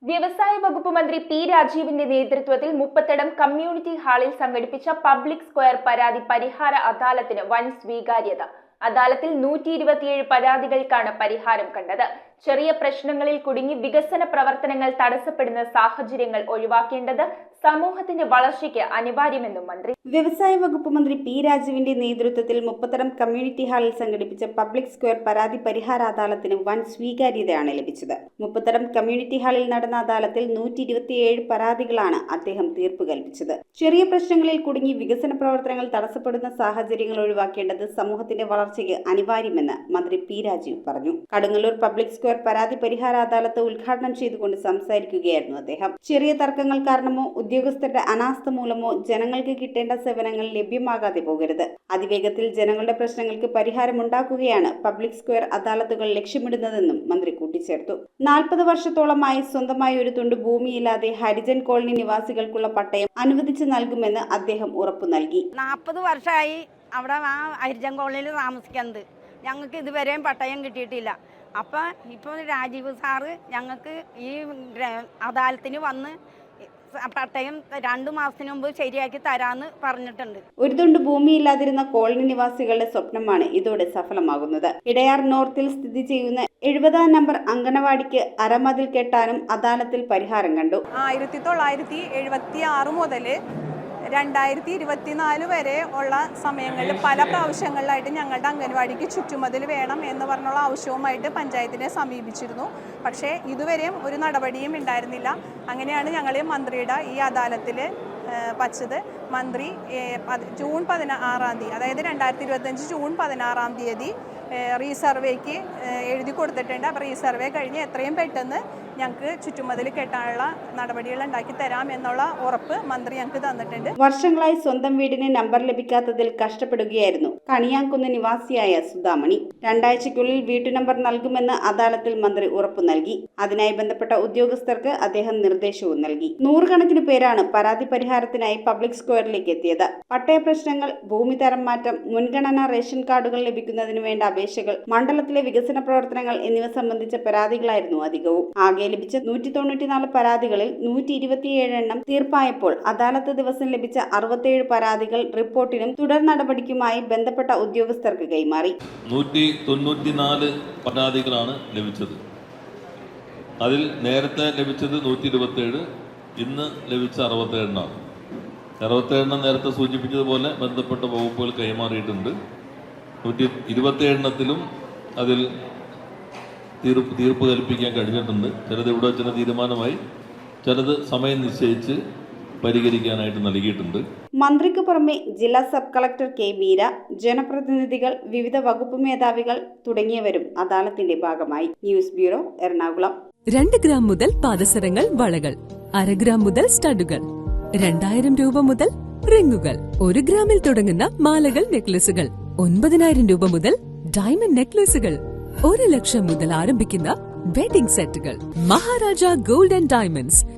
വ്യവസായ വകുപ്പ് മന്ത്രി പി രാജീവിന്റെ നേതൃത്വത്തിൽ മുപ്പത്തടം കമ്മ്യൂണിറ്റി ഹാളിൽ സംഘടിപ്പിച്ച പബ്ലിക് സ്ക്വയർ പരാതി പരിഹാര അദാലത്തിന് വൻ സ്വീകാര്യത. അദാലത്തിൽ 127 പരാതികൾക്കാണ് പരിഹാരം കണ്ടത്. ചെറിയ പ്രശ്നങ്ങളിൽ കുടുങ്ങി വികസന പ്രവർത്തനങ്ങൾ തടസ്സപ്പെടുന്ന സാഹചര്യങ്ങൾ ഒഴിവാക്കേണ്ടത് സമൂഹത്തിന്റെ വളർച്ചയ്ക്ക് അനിവാര്യമെന്നും മന്ത്രി. വ്യവസായ വകുപ്പ് മന്ത്രി പി രാജീവിന്റെ നേതൃത്വത്തിൽ മുപ്പത്തടം കമ്മ്യൂണിറ്റി ഹാളിൽ സംഘടിപ്പിച്ച പബ്ലിക് സ്ക്വയർ പരാതി പരിഹാര അദാലത്തിന് വൻ സ്വീകാര്യതയാണ് ലഭിച്ചത്. മുപ്പത്തടം കമ്മ്യൂണിറ്റി ഹാളിൽ നടന്ന അദാലത്തിൽ 127 പരാതികളാണ് അദ്ദേഹം തീർപ്പ് കൽപ്പിച്ചത്. ചെറിയ പ്രശ്നങ്ങളിൽ കുടുങ്ങി വികസന പ്രവർത്തനങ്ങൾ തടസ്സപ്പെടുന്ന സാഹചര്യങ്ങൾ ഒഴിവാക്കേണ്ടത് സമൂഹത്തിന്റെ വളർച്ചയ്ക്ക് അനിവാര്യമെന്ന് മന്ത്രി പി രാജീവ് പറഞ്ഞു. കടുങ്ങല്ലൂർ പബ്ലിക് സ്ക്വയർ പരാതി പരിഹാര അദാലത്ത് ഉദ്ഘാടനം ചെയ്തുകൊണ്ട് സംസാരിക്കുകയായിരുന്നു അദ്ദേഹം. ചെറിയ തർക്കങ്ങൾ കാരണമോ ഉദ്യോഗസ്ഥരുടെ അനാസ്ഥ മൂലമോ ജനങ്ങൾക്ക് കിട്ടേണ്ട സേവനങ്ങൾ ലഭ്യമാകാതെ പോകരുത്. അതിവേഗത്തിൽ ജനങ്ങളുടെ പ്രശ്നങ്ങൾക്ക് പരിഹാരമുണ്ടാക്കുകയാണ് പബ്ലിക് സ്ക്വയർ അദാലത്തുകൾ ലക്ഷ്യമിടുന്നതെന്നും മന്ത്രി കൂട്ടിച്ചേർത്തു. 40 വർഷത്തോളമായി സ്വന്തമായി ഒരു തുണ്ട് ഭൂമിയില്ലാതെ ഹരിജൻ കോളനി നിവാസികൾക്കുള്ള പട്ടയം അനുവദിച്ചു നൽകുമെന്ന് അദ്ദേഹം ഉറപ്പു നൽകി. 40 വർഷമായി അവിടെ ആ ഹരിജൻ കോളനിയിൽ താമസിക്കുന്നത്. ഞങ്ങൾക്ക് ഇതുവരെയും പട്ടയം കിട്ടിയിട്ടില്ല. അപ്പം ഇപ്പോൾ രാജീവ് സാറ് ഞങ്ങൾക്ക് ഈ അദാലത്തിന് വന്ന് പട്ടയം 2 മാസത്തിന് മുമ്പ് ശരിയാക്കി തരാന്ന് പറഞ്ഞിട്ടുണ്ട്. ഒരു തുണ്ട് ഭൂമിയില്ലാതിരുന്ന കോളനി നിവാസികളുടെ സ്വപ്നമാണ് ഇതോടെ സഫലമാകുന്നത്. ഇടയാർ നോർത്തിൽ സ്ഥിതി ചെയ്യുന്ന 70 നമ്പർ അംഗനവാടിക്ക് അരമതിൽ കെട്ടാനും അദാലത്തിൽ പരിഹാരം കണ്ടു. 1976 മുതൽ 2024 വരെ ഉള്ള സമയങ്ങളിൽ പല പ്രാവശ്യങ്ങളിലായിട്ട് ഞങ്ങളുടെ അംഗൻവാടിക്ക് ചുറ്റുമതിൽ വേണം എന്ന് പറഞ്ഞുള്ള ആവശ്യവുമായിട്ട് പഞ്ചായത്തിനെ സമീപിച്ചിരുന്നു. പക്ഷേ ഇതുവരെയും ഒരു നടപടിയും ഉണ്ടായിരുന്നില്ല. അങ്ങനെയാണ് ഞങ്ങൾ മന്ത്രിയുടെ ഈ അദാലത്തിൽ വച്ചത്. മന്ത്രി ജൂൺ 16-ാം തീയതി, അതായത് 2025 ജൂൺ 16-ാം തീയതി റീസർവേക്ക് എഴുതി കൊടുത്തിട്ടുണ്ട്. അപ്പോൾ റീസർവേ കഴിഞ്ഞ് എത്രയും പെട്ടെന്ന് ഞങ്ങൾക്ക് ചുറ്റുമതിൽ കെട്ടാനുള്ള നടപടികൾ ഉണ്ടാക്കി തരാം എന്നുള്ള ഉറപ്പ് മന്ത്രി ഞങ്ങൾക്ക് തന്നിട്ടുണ്ട്. വർഷങ്ങളായി സ്വന്തം വീടിന് നമ്പർ ലഭിക്കാത്തതിൽ കഷ്ടപ്പെടുകയായിരുന്നു കണിയാംകുന്ന് നിവാസിയായ സുധാമണി. 2 ആഴ്ചയ്ക്കുള്ളിൽ വീട്ടു നമ്പർ നൽകുമെന്ന് അദാലത്തിൽ മന്ത്രി ഉറപ്പു നൽകി. അതിനായി ബന്ധപ്പെട്ട ഉദ്യോഗസ്ഥർക്ക് അദ്ദേഹം നിർദ്ദേശവും നൽകി. 100 കണക്കിന് പേരാണ് പരാതി പരിഹാരത്തിനായി പബ്ലിക് സ്ക്വയറിലേക്ക് എത്തിയത്. പട്ടയ പ്രശ്നങ്ങൾ, ഭൂമി തരം മാറ്റം, മുൻഗണനാ റേഷൻ കാർഡുകൾ ലഭിക്കുന്നതിന് വേണ്ട അപേക്ഷകൾ, മണ്ഡലത്തിലെ വികസന പ്രവർത്തനങ്ങൾ എന്നിവ സംബന്ധിച്ച പരാതികളായിരുന്നു അധികവും. ആകെ ലഭിച്ച 194 പരാതികളിൽ 127 എണ്ണം തീർപ്പായപ്പോൾ അദാലത്ത് ദിവസം ലഭിച്ച 67 പരാതികൾ റിപ്പോർട്ടിനും തുടർ നടപടിക്കുമായി ബന്ധപ്പെട്ട ഉദ്യോഗസ്ഥർക്ക് കൈമാറി. 194 പരാതികളാണ് ലഭിച്ചത്. അതിൽ നേരത്തെ ലഭിച്ചത് 127, ഇന്ന് ലഭിച്ച 67 എണ്ണമാണ്. 67 എണ്ണം നേരത്തെ സൂചിപ്പിച്ചതുപോലെ ബന്ധപ്പെട്ട വകുപ്പുകൾ കൈമാറിയിട്ടുണ്ട്. 127 എണ്ണത്തിലും അതിൽ തീർപ്പ് കൽപ്പിക്കാൻ കഴിഞ്ഞിട്ടുണ്ട്. ചിലത് ഇവിടെ വെച്ച തീരുമാനമായി, ചിലത് സമയം നിശ്ചയിച്ച് പരിഹരിക്കാനായിട്ട് നൽകിയിട്ടുണ്ട്. മന്ത്രിക്ക് പുറമെ ജില്ലാ സബ് കളക്ടർ കെ മീര, ജനപ്രതിനിധികൾ, വിവിധ വകുപ്പ് മേധാവികൾ തുടങ്ങിയവരും അദാലത്തിന്റെ ഭാഗമായി. News bureau, Ernakulam. 2 ഗ്രാം മുതൽ പാദസരങ്ങൾ, വളകൾ, 1/2 ഗ്രാം മുതൽ സ്റ്റഡുകൾ, 2000 രൂപ മുതൽ റിങ്ങുകൾ, 1 ഗ്രാമിൽ തുടങ്ങുന്ന മാലകൾ, നെക്ലസുകൾ, 9000 രൂപ മുതൽ ഡയമണ്ട് നെക്ലസുകൾ, 1 ലക്ഷം മുതൽ ആരംഭിക്കുന്ന വെഡിംഗ് സെറ്റുകൾ. Maharaja gold and diamonds,